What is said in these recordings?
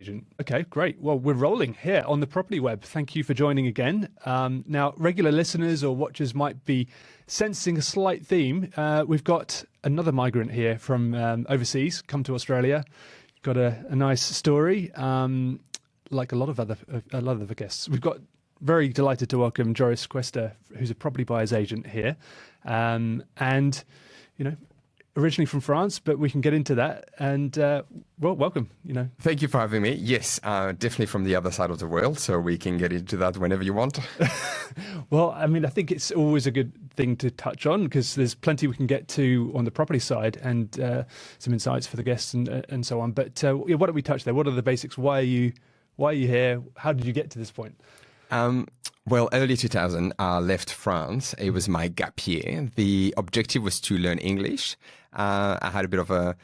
Agent. Okay, great. Well, we're rolling here on the Property Web. Thank you for joining again. Now, regular listeners or watchers might be sensing a slight theme. We've got another migrant here from overseas, come to Australia. Got a nice story, like a lot of other guests. We've got very delighted to welcome Joris Cuesta, who's a property buyer's agent here, and originally from France, but we can get into that. And well, welcome. Thank you for having me. Yes, definitely from the other side of the world, so we can get into that whenever you want. Well, I mean, I think it's always a good thing to touch on because there's plenty we can get to on the property side and some insights for the guests and so on. But why don't we touch there? What are the basics? Why are you here? How did you get to this point? Well, early 2000, I left France. It was my gap year. The objective was to learn English. I had a bit of a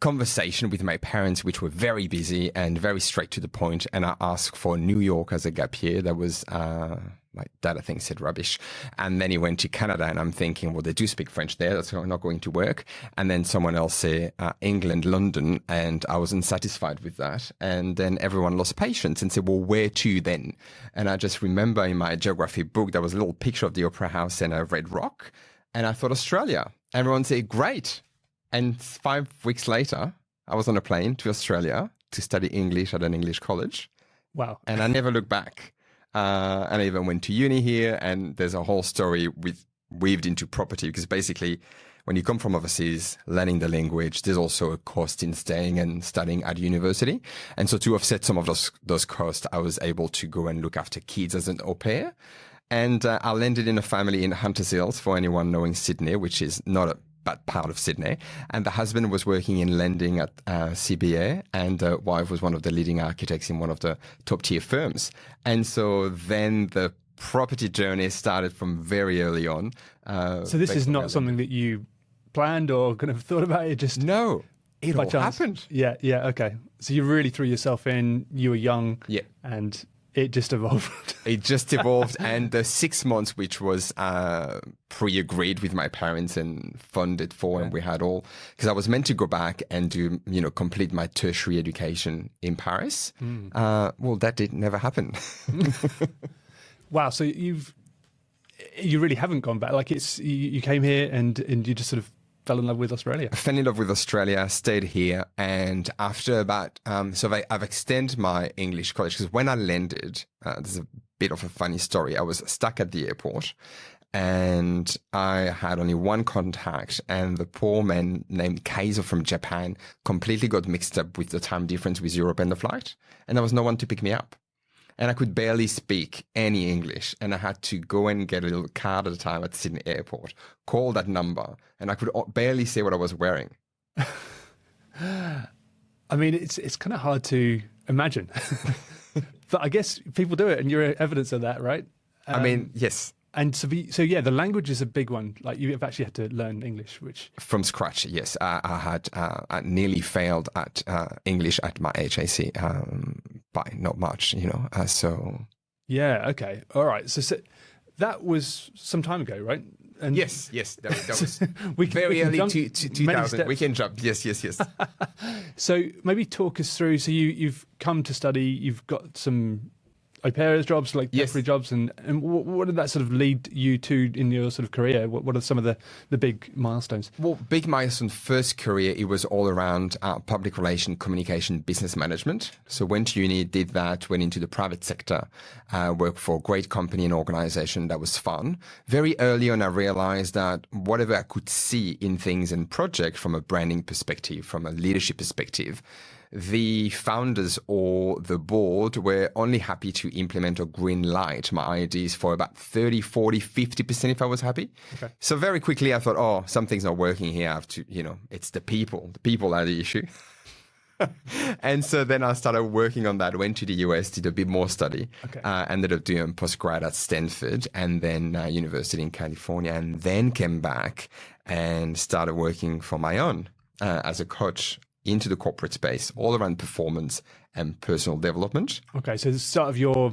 conversation with my parents, which were very busy and very straight to the point. And I asked for New York as a gap year. That was, my dad, I think, said rubbish. And then he went to Canada and I'm thinking, well, they do speak French there. That's not going to work. And then someone else said England, London. And I wasn't satisfied with that. And then everyone lost patience and said, well, where to then? And I just remember in my geography book, there was a little picture of the Opera House and a red rock. And I thought Australia. Everyone said, great. And 5 weeks later, I was on a plane to Australia to study English at an English college. Wow. And I never looked back. And I even went to uni here, and there's a whole story weaved into property because basically when you come from overseas, learning the language, there's also a cost in staying and studying at university. And so to offset some of those costs, I was able to go and look after kids as an au pair. And I landed in a family in Hunters Hills, for anyone knowing Sydney, which is not a bad part of Sydney. And the husband was working in lending at CBA, and the wife was one of the leading architects in one of the top tier firms. And so then the property journey started from very early on. So this is not something that you planned or kind of thought about? It just no, it all happened. Yeah, okay. So you really threw yourself in. You were young, yeah, and it just evolved. It just evolved, and the 6 months, which was pre-agreed with my parents and funded for, and we had all, because I was meant to go back and do, complete my tertiary education in Paris. Well, that did never happen. Wow. So you really haven't gone back. Like you came here and you just sort of fell in love with Australia. I fell in love with Australia, stayed here, and after about, I've extended my English college because when I landed, there's a bit of a funny story. I was stuck at the airport and I had only one contact, and the poor man named Kaiser from Japan completely got mixed up with the time difference with Europe and the flight, and there was no one to pick me up. And I could barely speak any English. And I had to go and get a little card at a time at Sydney Airport, call that number, and I could barely say what I was wearing. I mean, it's kind of hard to imagine. But I guess people do it, and you're evidence of that, right? I mean, yes. And so yeah, the language is a big one. Like you've actually had to learn English, which from scratch. Yes, I nearly failed at English at my HAC by not much, So yeah, okay, all right. So that was some time ago, right? And yes, that was very early 2000. We can jump. Yes. So maybe talk us through. So you've come to study. You've got some au pair jobs, like temporary jobs, and what did that sort of lead you to in your sort of career? What are some of the big milestones? Well, big milestone first career, it was all around public relation, communication, business management. So went to uni, did that, went into the private sector, worked for a great company and organization that was fun. Very early on, I realized that whatever I could see in things and projects from a branding perspective, from a leadership perspective, the founders or the board were only happy to implement or green light my ideas for about 30, 40, 50% if I was happy. Okay. So very quickly I thought, something's not working here. I have to, it's the people. The people are the issue. And so then I started working on that, went to the US, did a bit more study, ended up doing postgrad at Stanford and then university in California, and then came back and started working for my own as a coach into the corporate space, all around performance and personal development. Okay, so the start of your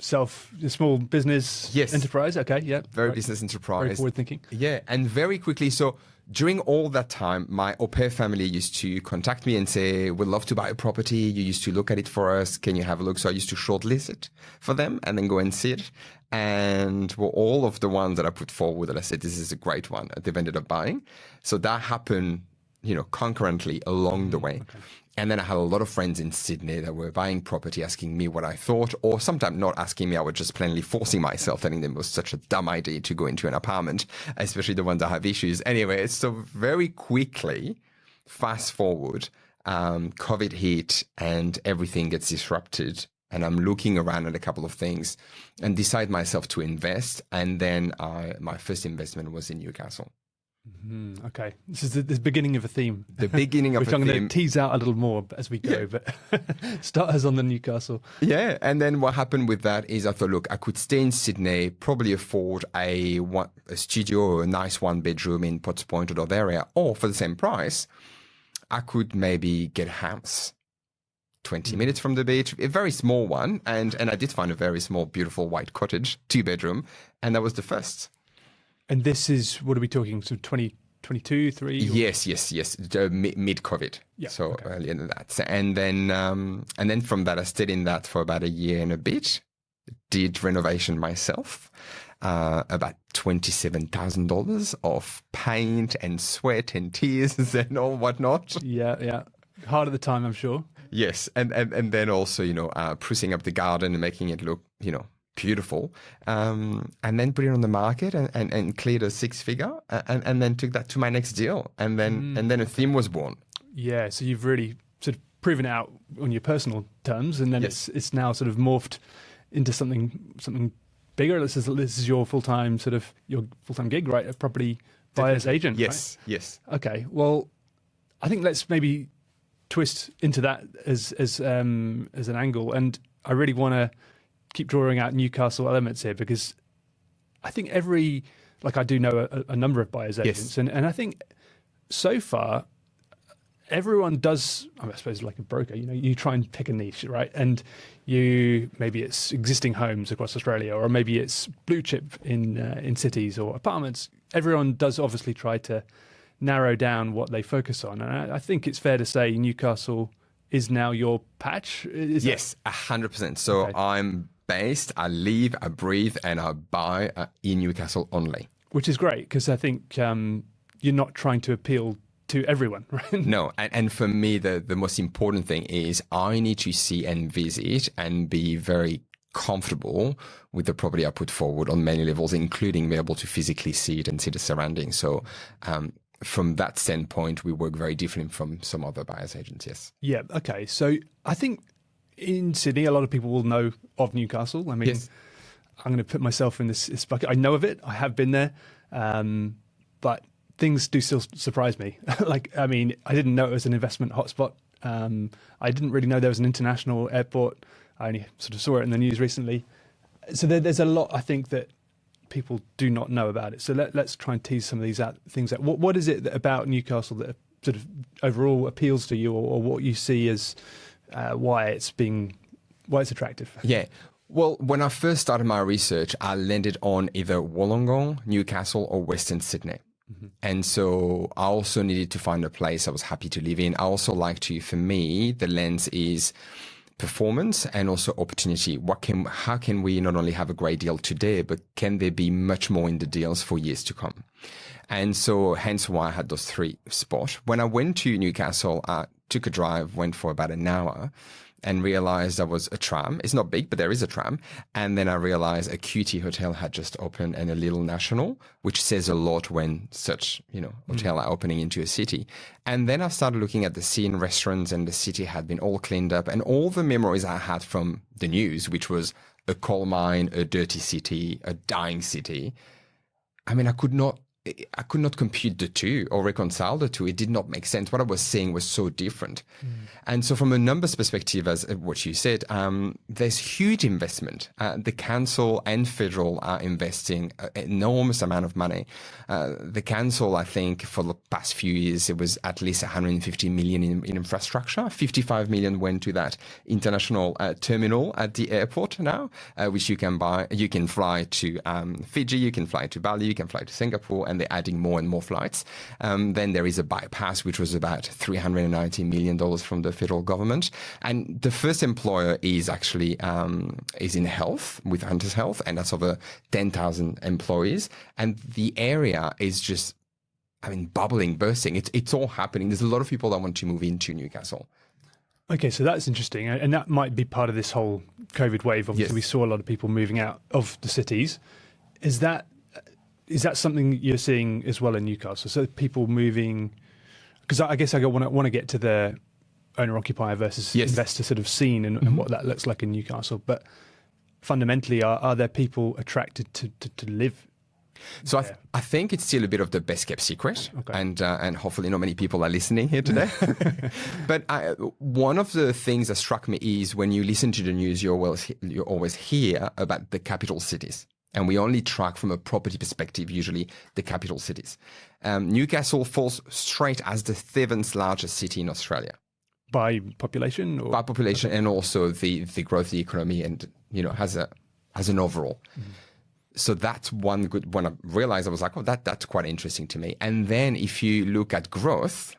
small business enterprise. Okay, yeah. Very business enterprise. Very forward thinking. Yeah, and very quickly, so during all that time, my au pair family used to contact me and say, we'd love to buy a property. You used to look at it for us. Can you have a look? So I used to shortlist it for them and then go and see it. And well, all of the ones that I put forward that I said, this is a great one, they've ended up buying. So that happened, concurrently along the way. Okay. And then I had a lot of friends in Sydney that were buying property, asking me what I thought, or sometimes not asking me. I was just plainly forcing myself, telling them it was such a dumb idea to go into an apartment, especially the ones that have issues. Anyway, so very quickly, fast forward, COVID hit and everything gets disrupted. And I'm looking around at a couple of things and decide myself to invest. And then my first investment was in Newcastle. Okay, this is the beginning of a theme. The beginning of a which I'm theme. going to tease out a little more as we go, but start us on the Newcastle. Yeah, and then what happened with that is I thought, look, I could stay in Sydney, probably afford a studio or a nice one-bedroom in Potts Point or that area, or for the same price, I could maybe get a house 20 minutes from the beach, a very small one, and I did find a very small, beautiful white cottage, 2-bedroom, and that was the first. And this is, what are we talking, so 2022, 3? Yes, mid-COVID. Yeah, so okay. earlier than that. And then from that, I stayed in that for about a year and a bit, did renovation myself, about $27,000 of paint and sweat and tears and all whatnot. Yeah. Hard at the time, I'm sure. Yes, and then also, sprucing up the garden and making it look, beautiful, and then put it on the market and cleared a 6-figure, and then took that to my next deal, and then a theme was born. Yeah, so you've really sort of proven it out on your personal terms, and then Yes. it's now sort of morphed into something bigger. This is your full-time gig, right? A property buyer's agent. Yes, right? yes. Okay, well, I think let's maybe twist into that as an angle, and I really want to keep drawing out Newcastle elements here, because I think I do know a number of buyers agents, Yes. and I think so far everyone does, I suppose, like a broker, you try and pick a niche, right? And maybe it's existing homes across Australia, or maybe it's blue chip in cities or apartments. Everyone does obviously try to narrow down what they focus on, and I think it's fair to say Newcastle is now your patch. Yes, 100%. So Okay. I'm based, I live, I breathe, and I buy in Newcastle only. Which is great, because I think you're not trying to appeal to everyone, right? No, and for me, the most important thing is I need to see and visit and be very comfortable with the property I put forward on many levels, including being able to physically see it and see the surroundings. So from that standpoint, we work very differently from some other buyer's agents, yes. Yeah, okay. So I think in Sydney, a lot of people will know of Newcastle. I mean, Yes. I'm going to put myself in this bucket. I know of it. I have been there. But things do still surprise me. I didn't know it was an investment hotspot. I didn't really know there was an international airport. I only sort of saw it in the news recently. So there's a lot, I think, that people do not know about it. So let's try and tease some of these things out. What is it about Newcastle that sort of overall appeals to you, or what you see as why it's attractive? Yeah. Well, when I first started my research, I landed on either Wollongong, Newcastle, or Western Sydney. Mm-hmm. And so I also needed to find a place I was happy to live in. I also for me, the lens is performance and also opportunity. How can we not only have a great deal today, but can there be much more in the deals for years to come? And so hence why I had those 3 spots. When I went to Newcastle, I took a drive, went for about an hour, and realized there was a tram. It's not big, but there is a tram. And then I realized a QT hotel had just opened and a Little National, which says a lot when such, hotel are opening into a city. And then I started looking at the scene, restaurants, and the city had been all cleaned up. And all the memories I had from the news, which was a coal mine, a dirty city, a dying city. I mean, I could not compute the two or reconcile the two. It did not make sense. What I was saying was so different. And so from a numbers perspective, as what you said, there's huge investment. The council and federal are investing an enormous amount of money. The council, I think, for the past few years, it was at least 150 million in infrastructure. 55 million went to that international terminal at the airport now, which you can buy. You can fly to Fiji, you can fly to Bali, you can fly to Singapore, and and they're adding more and more flights. Then there is a bypass, which was about $390 million from the federal government. And the first employer is actually is in health with Hunter's Health, and that's over 10,000 employees. And the area is just, bubbling, bursting. It's all happening. There's a lot of people that want to move into Newcastle. Okay, so that's interesting. And that might be part of this whole COVID wave. Obviously, we saw a lot of people moving out of the cities. Is that something you're seeing as well in Newcastle? So people moving, because I guess I want to get to the owner-occupier versus investor sort of scene and what that looks like in Newcastle. But fundamentally, are there people attracted to live? So I think it's still a bit of the best kept secret, and hopefully not many people are listening here today. But one of the things that struck me is when you listen to the news, you always hear about the capital cities. And we only track from a property perspective, usually the capital cities. Newcastle falls straight as the 7th largest city in Australia. By population? By population, and also the growth of the economy, and has an overall. Mm-hmm. So that's one good one. I realized, I was like, oh, that's quite interesting to me. And then if you look at growth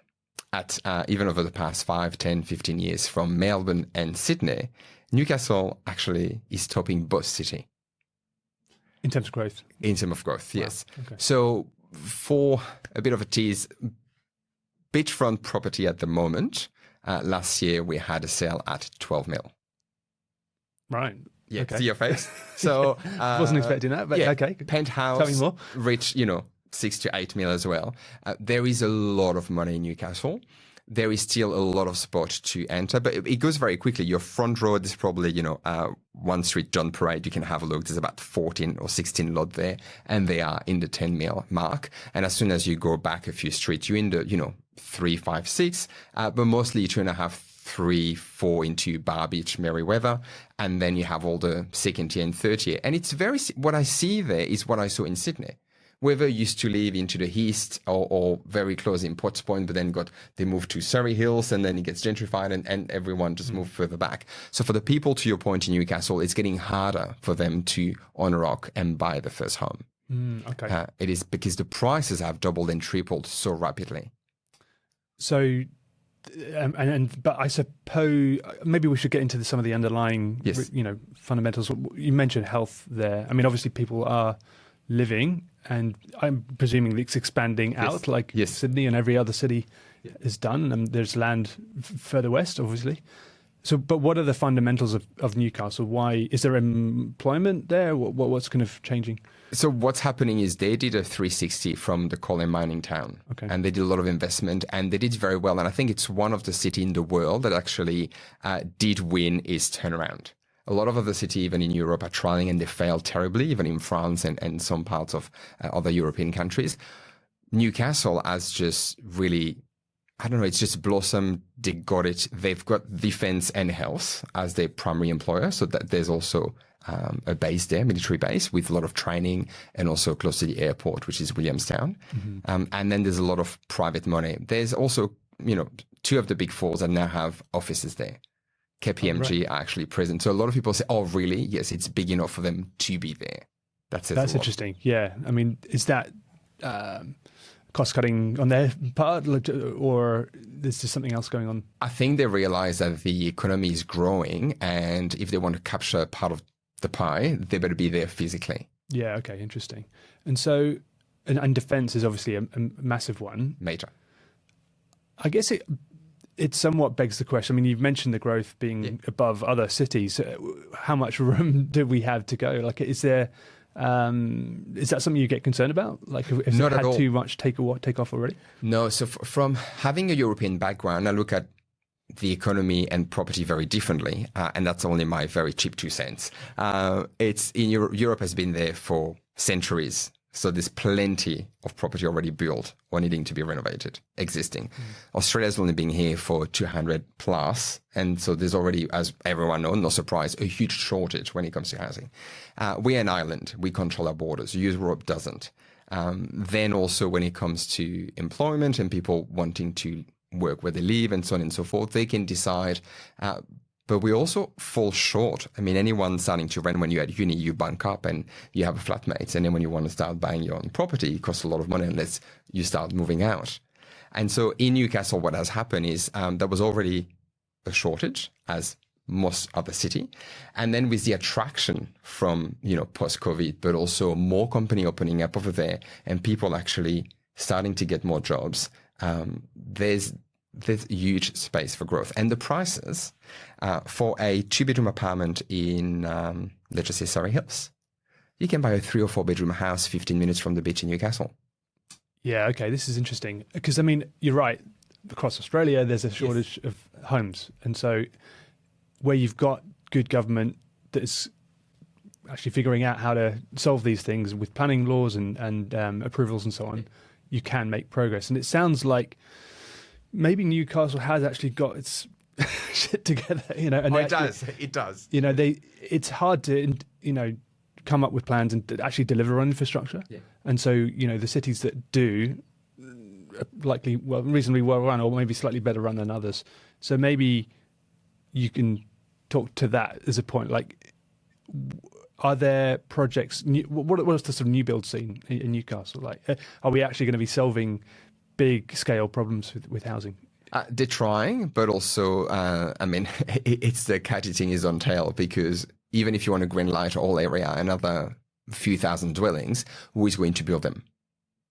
at even over the past 5, 10, 15 years from Melbourne and Sydney, Newcastle actually is topping both cities. In terms of growth? In terms of growth, yes. Wow. Okay. So for a bit of a tease, beachfront property at the moment, last year we had a sale at 12 mil. Right. Yeah, see your face. So wasn't expecting that, but okay. Penthouse, tell me more. Reached 6 to 8 mil as well. There is a lot of money in Newcastle. There is still a lot of spot to enter, but it goes very quickly. Your front road is probably one street, John Parade. You can have a look. There's about 14 or 16 lot there, and they are in the 10 mil mark. And as soon as you go back a few streets, you're in the 3, 5, 6, but mostly 2.5. 3, 4 into Bar Beach, Merriweather, and then you have all the second tier and third tier. And it's what I see there is what I saw in Sydney. Whoever used to live into the east or very close in Potts Point, but then they moved to Surrey Hills, and then it gets gentrified, and everyone just moved further back. So for the people, to your point, in Newcastle, it's getting harder for them to owner-occ and buy the first home. Okay. It is because the prices have doubled and tripled so rapidly. So... but I suppose maybe we should get into some of the underlying, fundamentals. You mentioned health there. I mean, obviously people are living, and I'm presuming it's expanding out, like Sydney and every other city is done. And there's land further west, obviously. So, but what are the fundamentals of Newcastle? Why is there employment there? What's kind of changing? So what's happening is they did a 360 from the coal and mining town, and they did a lot of investment, and they did very well. And I think it's one of the cities in the world that actually did win its turnaround. A lot of other cities, even in Europe, are trying, and they failed terribly, even in France and some parts of other European countries. Newcastle has just really... it's just blossomed. They got it. They've got defense and health as their primary employer. So that there's also a base there, military base, with a lot of training, and also close to the airport, which is Williamstown. Mm-hmm. And then there's a lot of private money. There's also, 2 of the big 4s that now have offices there. KPMG are actually present. So a lot of people say, oh, really? Yes, it's big enough for them to be there. That's interesting. Yeah. I mean, is that... cost cutting on their part, or is there something else going on? I think they realize that the economy is growing, and if they want to capture part of the pie, they better be there physically. Yeah, okay, interesting. And so, and defense is obviously a massive one. Major. I guess it somewhat begs the question. I mean, you've mentioned the growth being above other cities. How much room do we have to go? Like, is there... is that something you get concerned about? Like, if Not it had at all. too much take off already? No. So from having a European background, I look at the economy and property very differently, and that's only my very cheap 2 cents. It's in Europe has been there for centuries. So there's plenty of property already built or needing to be renovated, existing. Australia's only been here for 200 plus. And so there's already, as everyone knows, no surprise, a huge shortage when it comes to housing. We're an island. We control our borders. Europe doesn't. Then also when it comes to employment and people wanting to work where they live and so on and so forth, they can decide but we also fall short. I mean, anyone starting to rent when you're at uni, you bunk up and you have a flatmate. And then when you want to start buying your own property, it costs a lot of money unless you start moving out. And so in Newcastle, what has happened is there was already a shortage, as most other city. And then with the attraction from, post-COVID, but also more company opening up over there and people actually starting to get more jobs, there's huge space for growth. And the prices for a 2-bedroom apartment in, let's just say, Surrey Hills, you can buy a 3 or 4-bedroom house 15 minutes from the beach in Newcastle. Yeah, okay, this is interesting. Because, I mean, you're right. Across Australia, there's a shortage of homes. And so where you've got good government that's actually figuring out how to solve these things with planning laws and approvals and so on, you can make progress. And it sounds like maybe Newcastle has actually got its shit together, And it does. It does. It's hard to, come up with plans and actually deliver on infrastructure. Yeah. And so, the cities that do likely, reasonably well run, or maybe slightly better run than others. So maybe you can talk to that as a point. Like, are there projects? What's the sort of new build scene in Newcastle like? Are we actually going to be solving big scale problems with housing? They're trying, but also, it's the cat eating his own tail, because even if you want to green light all area, another few thousand dwellings, who is going to build them?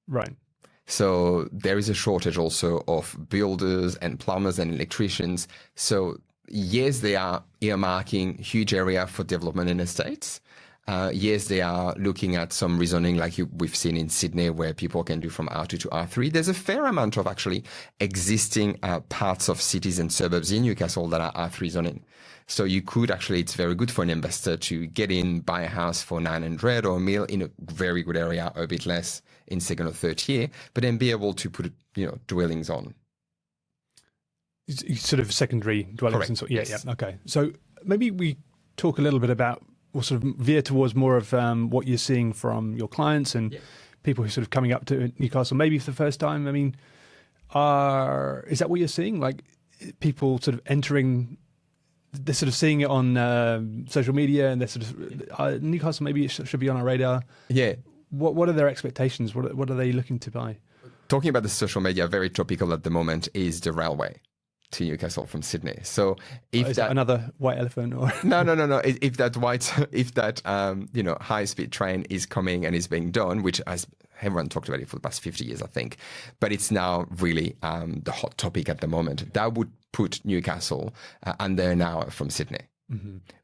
Right. So there is a shortage also of builders and plumbers and electricians. So yes, they are earmarking huge area for development in estates. Yes, they are looking at some rezoning like we've seen in Sydney, where people can do from R2 to R3. There's a fair amount of actually existing parts of cities and suburbs in Newcastle that are R3 zoning. So you could actually, it's very good for an investor to get in, buy a house for 900 or a mil in a very good area, or a bit less in second or third tier, but then be able to put, dwellings on. Sort of secondary dwellings. Correct. And yeah. Okay. So maybe we talk a little bit about, or sort of veer towards more of what you're seeing from your clients and people who are sort of coming up to Newcastle, maybe for the first time. I mean, is that what you're seeing? Like people sort of entering, they're sort of seeing it on social media, and they're sort of Newcastle, maybe it should be on our radar. Yeah. What are their expectations? What are they looking to buy? Talking about the social media, very topical at the moment is the railway to Newcastle from Sydney. So if is that another white elephant, or no. If that high-speed train is coming and is being done, which everyone talked about it for the past 50 years, I think, but it's now really the hot topic at the moment. That would put Newcastle under an hour from Sydney,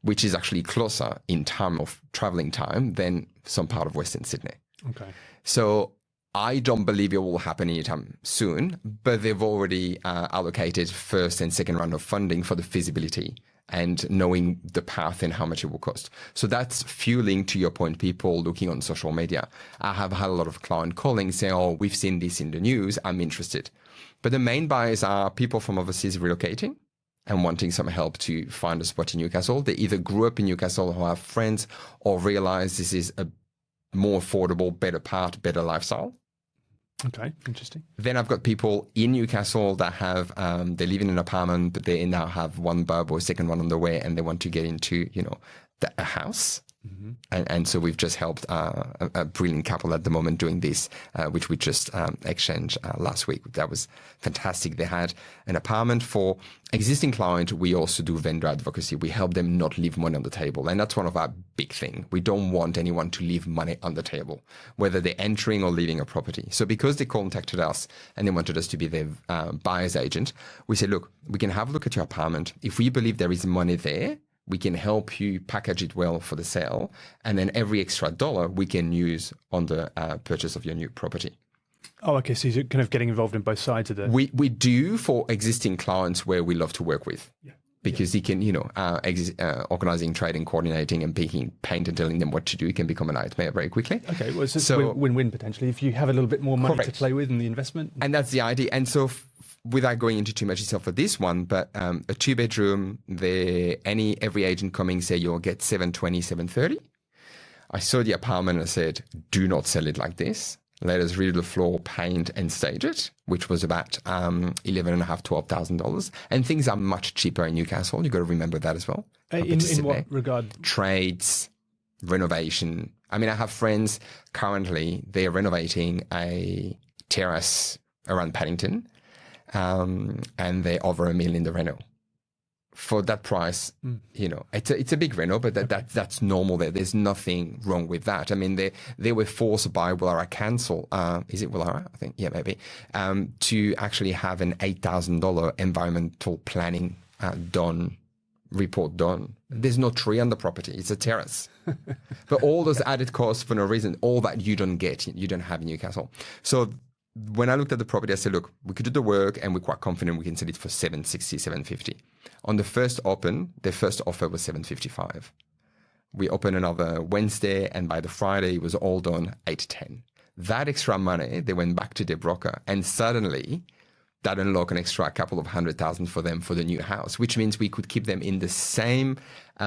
which is actually closer in time of traveling time than some part of Western Sydney. Okay. So I don't believe it will happen anytime soon, but they've already allocated first and second round of funding for the feasibility and knowing the path and how much it will cost. So that's fueling, to your point, people looking on social media. I have had a lot of clients calling saying, oh, we've seen this in the news, I'm interested. But the main buyers are people from overseas relocating and wanting some help to find a spot in Newcastle. They either grew up in Newcastle or have friends, or realize this is a more affordable, better lifestyle. Okay, interesting. Then I've got people in Newcastle that have, they live in an apartment, but they now have one bub or a second one on the way, and they want to get into, a house. And so we've just helped a brilliant couple at the moment doing this, which we just exchanged last week. That was fantastic. They had an apartment for existing client. We also do vendor advocacy. We help them not leave money on the table. And that's one of our big thing. We don't want anyone to leave money on the table, whether they're entering or leaving a property. So because they contacted us and they wanted us to be their buyer's agent, we said, look, we can have a look at your apartment. If we believe there is money there, we can help you package it well for the sale. And then every extra dollar we can use on the purchase of your new property. Oh, okay. So you're kind of getting involved in both sides of the... We do for existing clients where we love to work with. Yeah. Because you can, organizing, trading, coordinating and picking paint and telling them what to do can become a nightmare very quickly. Okay. Well, so win-win potentially if you have a little bit more money to play with in the investment. And that's the idea. And so without going into too much detail for this one, but a 2-bedroom, every agent coming say you'll get 720, 730. I saw the apartment and I said, do not sell it like this. let us redo the floor, paint, and stage it, which was about $11,500, $12,000. And things are much cheaper in Newcastle. You've got to remember that as well. In what regard? Trades, renovation. I mean, I have friends currently, they're renovating a terrace around Paddington, and they're over $1 million in the reno. For that price, you know, it's a big reno, but that's normal there. There's nothing wrong with that. I mean, they were forced by Willara Council, is it Willara? I think, yeah, maybe, to actually have an $8,000 environmental planning report done. There's no tree on the property. It's a terrace. But all those added costs for no reason, all that you don't have in Newcastle. So when I looked at the property, I said, look, we could do the work and we're quite confident we can sell it for $760, $750. On the first open, their first offer was $755. We opened another Wednesday, and by the Friday, it was all done $810. That extra money, they went back to their broker, and suddenly that unlocked an extra couple of $100,000 for them for the new house, which means we could keep them in the same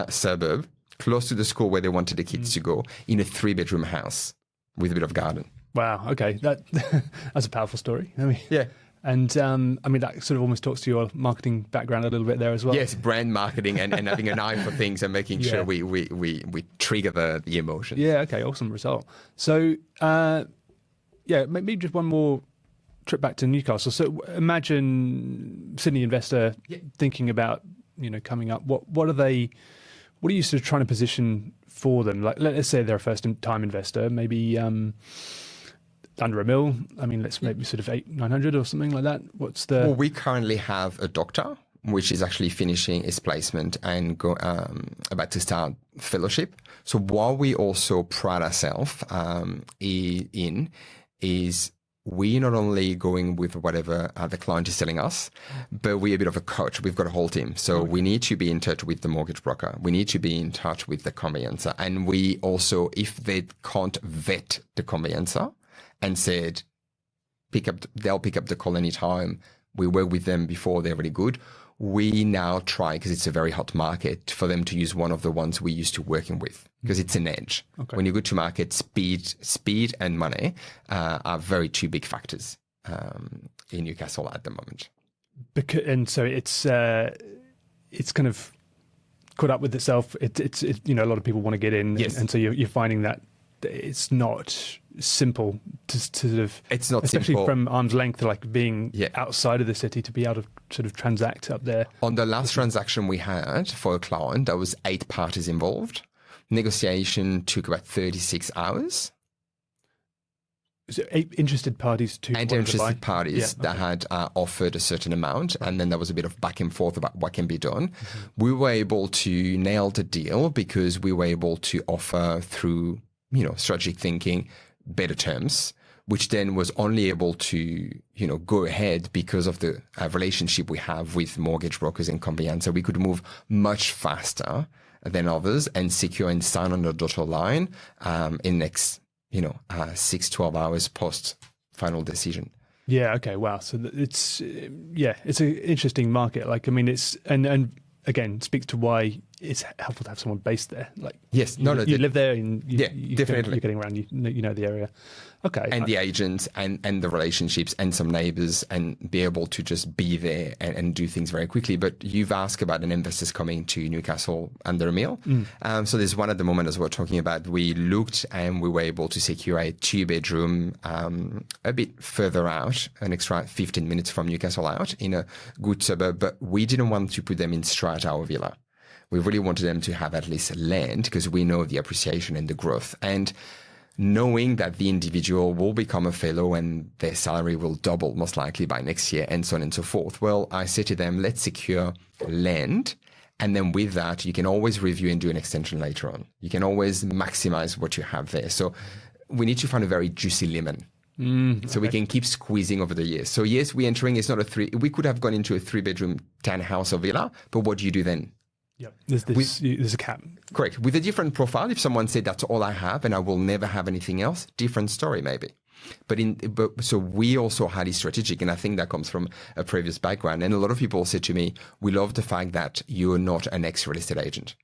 suburb, close to the school where they wanted the kids to go, in a 3-bedroom house with a bit of garden. Wow. Okay, that's a powerful story. I mean, yeah. And I mean, that sort of almost talks to your marketing background a little bit there as well. Yes, brand marketing and having an eye for things and making sure we trigger the emotion. Yeah. Okay. Awesome result. So, maybe just one more trip back to Newcastle. So, imagine Sydney investor thinking about coming up. What are you sort of trying to position for them? Like, let's say they're a first-time investor, maybe. Under $1 million. I mean, let's maybe sort of 800-900 or something like that. Well, we currently have a doctor, which is actually finishing his placement and about to start fellowship. So what we also pride ourselves in is we not only going with whatever the client is telling us, but we're a bit of a coach. We've got a whole team. So we need to be in touch with the mortgage broker. We need to be in touch with the conveyancer. And we also, if they can't vet the conveyancer, and said, they'll pick up the call anytime. We work with them before they're really good. We now try, because it's a very hot market, for them to use one of the ones we used to working with, because it's an edge. Okay. When you go to market, speed and money are very two big factors in Newcastle at the moment. And so it's kind of caught up with itself. It's a lot of people want to get in, yes. and so you're finding that it's not simple to sort of, it's not especially simple. From arm's length, like being outside of the city, to be able to sort of transact up there. On the last transaction we had for a client, there was 8 parties involved. Negotiation took about 36 hours. So 8 interested parties that had offered a certain amount, and then there was a bit of back and forth about what can be done. Mm-hmm. We were able to nail the deal because we were able to offer through strategic thinking, better terms, which then was only able to, go ahead because of the relationship we have with mortgage brokers and conveyancer. We could move much faster than others and secure and sign on the dotted line in next, 6-12 hours post final decision. Yeah. Okay. Wow. So it's an interesting market. Like, I mean, it's and again speaks to why it's helpful to have someone based there. Like, yes, you live there, and definitely you're getting around. You know the area. Okay, and the agents and the relationships and some neighbors, and be able to just be there and do things very quickly. But you've asked about an investors coming to Newcastle under $1 million. So there's one at the moment, as we're talking about. We looked and we were able to secure a 2-bedroom a bit further out, an extra 15 minutes from Newcastle out in a good suburb. But we didn't want to put them in strata or villa. We really wanted them to have at least land, because we know the appreciation and the growth. And knowing that the individual will become a fellow and their salary will double most likely by next year, and so on and so forth. Well, I said to them, let's secure land. And then with that, you can always review and do an extension later on. You can always maximize what you have there. So we need to find a very juicy lemon. So we can keep squeezing over the years. So yes, we're entering, it's not we could have gone into a 3-bedroom townhouse or villa, but what do you do then? Yeah, there's a cap. Correct. With a different profile, if someone said that's all I have and I will never have anything else, different story maybe. But so we also highly strategic, and I think that comes from a previous background. And a lot of people said to me, we love the fact that you're not an ex-real estate agent.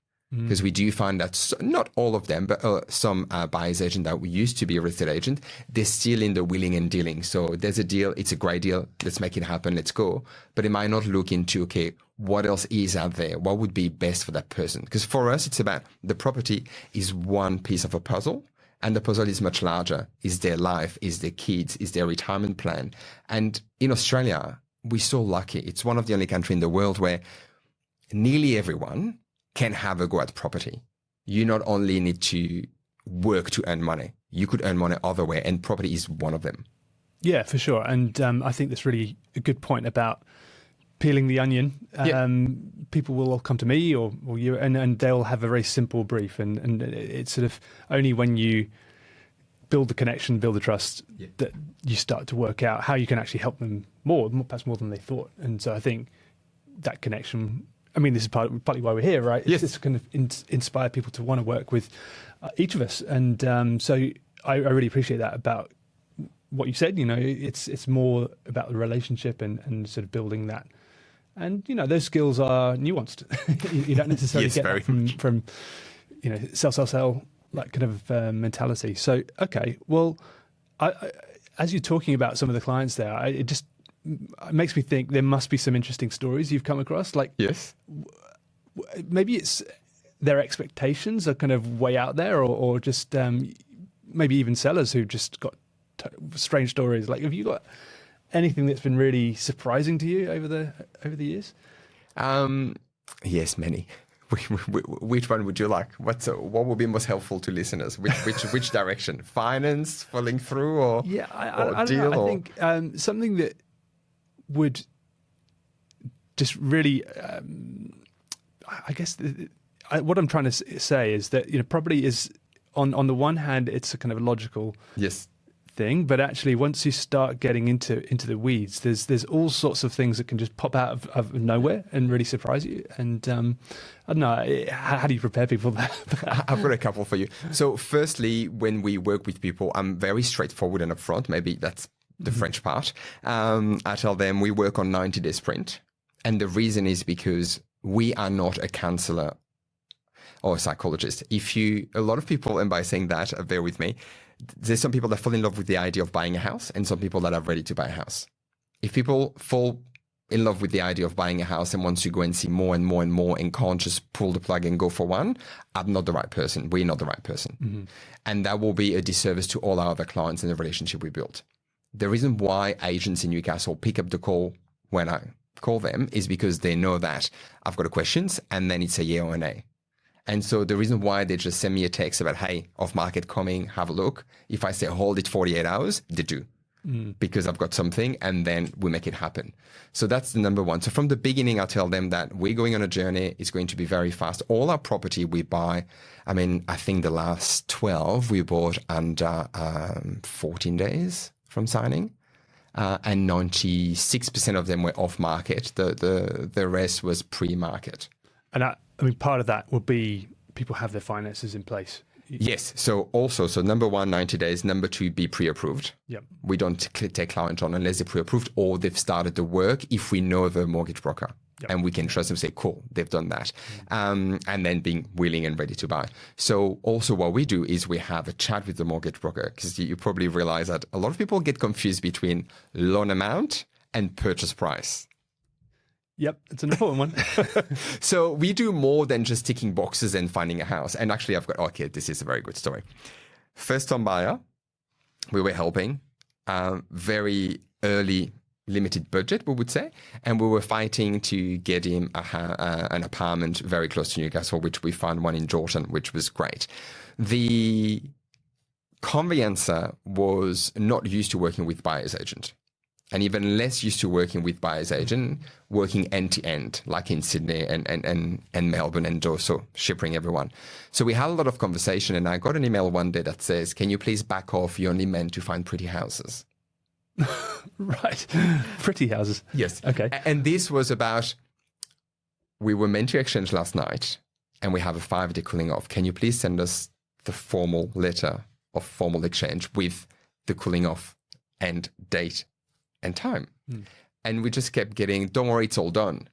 Because we do find that not all of them, but some buyer's agent that we used to be a real estate agent, they're still in the wheeling and dealing. So there's a deal, it's a great deal, let's make it happen, let's go. But they might not look into, okay, what else is out there? What would be best for that person? Because for us, it's about the property is one piece of a puzzle. And the puzzle is much larger. Is their life, is their kids, is their retirement plan. And in Australia, we're so lucky. It's one of the only countries in the world where nearly everyone can have a go at property. You not only need to work to earn money, you could earn money other way, and property is one of them. Yeah, for sure. And I think that's really a good point about peeling the onion. People will all come to me or you, and they'll have a very simple brief. And it's sort of only when you build the connection, build the trust, that you start to work out how you can actually help them perhaps more than they thought. And so I think that connection, I mean, this is partly why we're here, right? Yes. It's kind of inspire people to want to work with each of us. And so I really appreciate that about what you said. You know, it's more about the relationship and sort of building that. And, you know, those skills are nuanced. You don't necessarily get that from, you know, sell, that kind of mentality. So, okay, well, as you're talking about some of the clients there, it makes me think there must be some interesting stories you've come across. Like, yes, maybe it's their expectations are kind of way out there, or just maybe even sellers who just got strange stories. Like, have you got anything that's been really surprising to you over the years? Yes, many. Which one would you like? What would be most helpful to listeners? Which direction? Finance falling through, or I deal? Don't know. I think something that would just really, I guess, what I'm trying to say is that, you know, property is on the one hand, it's a kind of logical thing, but actually once you start getting into the weeds, there's all sorts of things that can just pop out of nowhere and really surprise you. And I don't know, how do you prepare people for that? I've got a couple for you. So firstly, when we work with people, I'm very straightforward and upfront. Maybe that's the French part. I tell them we work on 90-day sprint. And the reason is because we are not a counselor or a psychologist. A lot of people, and by saying that, bear with me, there's some people that fall in love with the idea of buying a house and some people that are ready to buy a house. If people fall in love with the idea of buying a house and wants to go and see more and more and more and can't just pull the plug and go for one, I'm not the right person. We're not the right person. Mm-hmm. And that will be a disservice to all our other clients and the relationship we built. The reason why agents in Newcastle pick up the call when I call them is because they know that I've got questions and then it's a yeah or a nay. And so the reason why they just send me a text about, hey, off market coming, have a look. If I say hold it 48 hours, they do. Because I've got something, and then we make it happen. So that's the number one. So from the beginning, I tell them that we're going on a journey. It's going to be very fast. All our property we buy, I mean, I think the last 12 we bought under 14 days from signing. And 96% of them were off market. The rest was pre-market. And I mean, part of that would be people have their finances in place. Yes. So number one, 90 days. Number two, be pre-approved. Yep. We don't take clients on unless they're pre-approved or they've started the work if we know the mortgage broker. Yep. And we can trust them, say, cool, they've done that. And then being willing and ready to buy. So also what we do is we have a chat with the mortgage broker, because you probably realize that a lot of people get confused between loan amount and purchase price. Yep, it's an important one. So we do more than just ticking boxes and finding a house. And actually this is a very good story. First time buyer, we were helping, very early, limited budget, we would say. And we were fighting to get him an apartment very close to Newcastle, which we found one in Jordan, which was great. The conveyancer was not used to working with buyer's agent. And even less used to working with buyer's agent, working end to end, like in Sydney and Melbourne and also shipping everyone. So we had a lot of conversation, and I got an email one day that says, can you please back off? You're only meant to find pretty houses. Right. Pretty houses. Yes. Okay. And this was about, we were meant to exchange last night and we have a 5-day cooling off. Can you please send us the formal letter of formal exchange with the cooling off and date and time? And we just kept getting, don't worry, it's all done.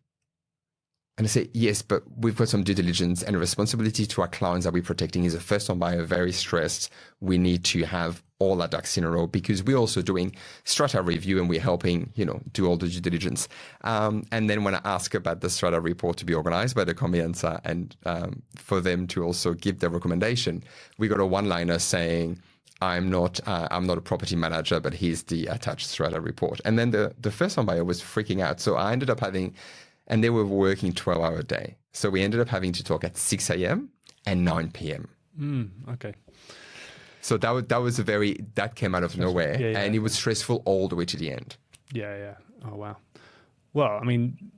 And I say, yes, but we've got some due diligence and responsibility to our clients that we're protecting. Is a first-time buyer, very stressed. We need to have all our ducks in a row because we're also doing strata review and we're helping, do all the due diligence. And then when I ask about the strata report to be organized by the conveyancer and for them to also give their recommendation, we got a one-liner saying, I'm not a property manager, but here's the attached strata report. And then the first-time buyer was freaking out. So I ended up having, and they were working 12-hour day. So we ended up having to talk at 6 a.m. and 9 p.m. Okay. So that came out of nowhere, and it was stressful all the way to the end. Yeah. Oh, wow. Well, I mean,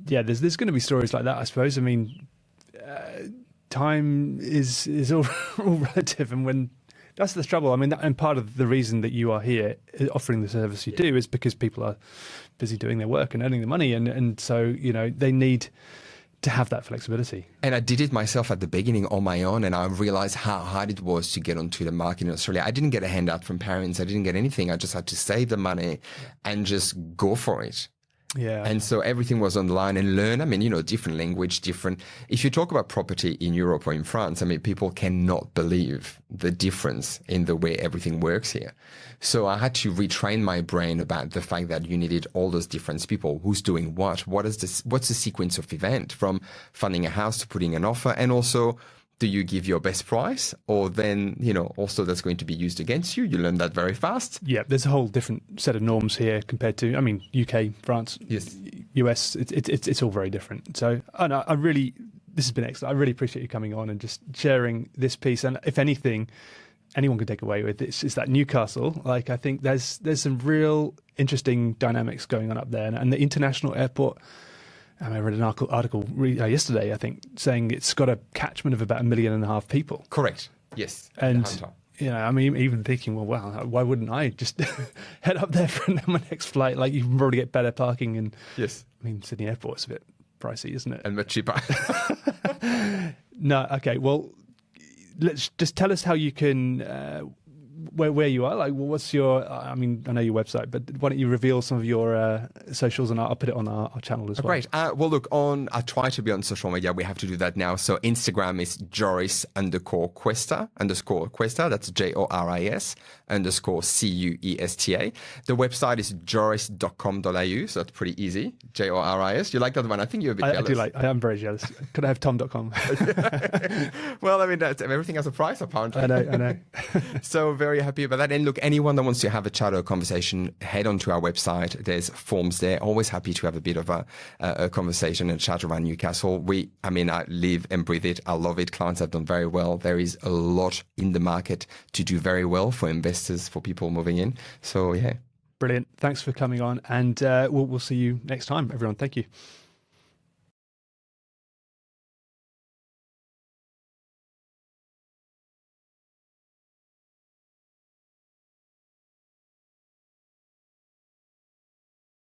yeah, there's going to be stories like that, I suppose. I mean, time is all relative, and when that's the trouble. I mean, and part of the reason that you are here offering the service you do is because people are busy doing their work and earning the money, and so they need to have that flexibility. And I did it myself at the beginning on my own, and I realized how hard it was to get onto the market in Australia. I didn't get a handout from parents. I didn't get anything. I just had to save the money and just go for it. Yeah. And so everything was online and learn. I mean, different language, different. If you talk about property in Europe or in France, I mean, people cannot believe the difference in the way everything works here. So I had to retrain my brain about the fact that you needed all those different people. Who's doing what? What's the sequence of event from finding a house to putting an offer? And also, do you give your best price, or then, also that's going to be used against you? You learn that very fast. Yeah, there's a whole different set of norms here compared to, I mean, UK, France, yes, US. It's all very different. So, no, this has been excellent. I really appreciate you coming on and just sharing this piece. And if anything, anyone can take away with this is that Newcastle. Like, I think there's some real interesting dynamics going on up there, and the international airport. I read an article yesterday, I think, saying it's got a catchment of about 1.5 million people. Correct. Yes. And, I mean, even thinking, well, wow, why wouldn't I just head up there for my next flight? Like, you can probably get better parking. And yes. I mean, Sydney Airport's a bit pricey, isn't it? And much cheaper. No, okay. Well, let's just tell us how you can... where you are, like, what's your? I mean, I know your website, but why don't you reveal some of your socials, and I'll put it on our channel as well. Great. Well, look, I try to be on social media. We have to do that now. So Instagram is Joris_Cuesta. That's JORIS_CUESTA. The website is joris.com.au. So that's pretty easy. JORIS. You like that one? I think you're a bit jealous. I am very jealous. Could I have tom.com? Well, I mean, everything has a price, apparently. I know. So very happy about that. And look, anyone that wants to have a chat or a conversation, head onto our website. There's forms there. Always happy to have a bit of a conversation and chat around Newcastle. I live and breathe it. I love it. Clients have done very well. There is a lot in the market to do very well for investors, for people moving in. So, yeah. Brilliant. Thanks for coming on. And we'll see you next time, everyone. Thank you.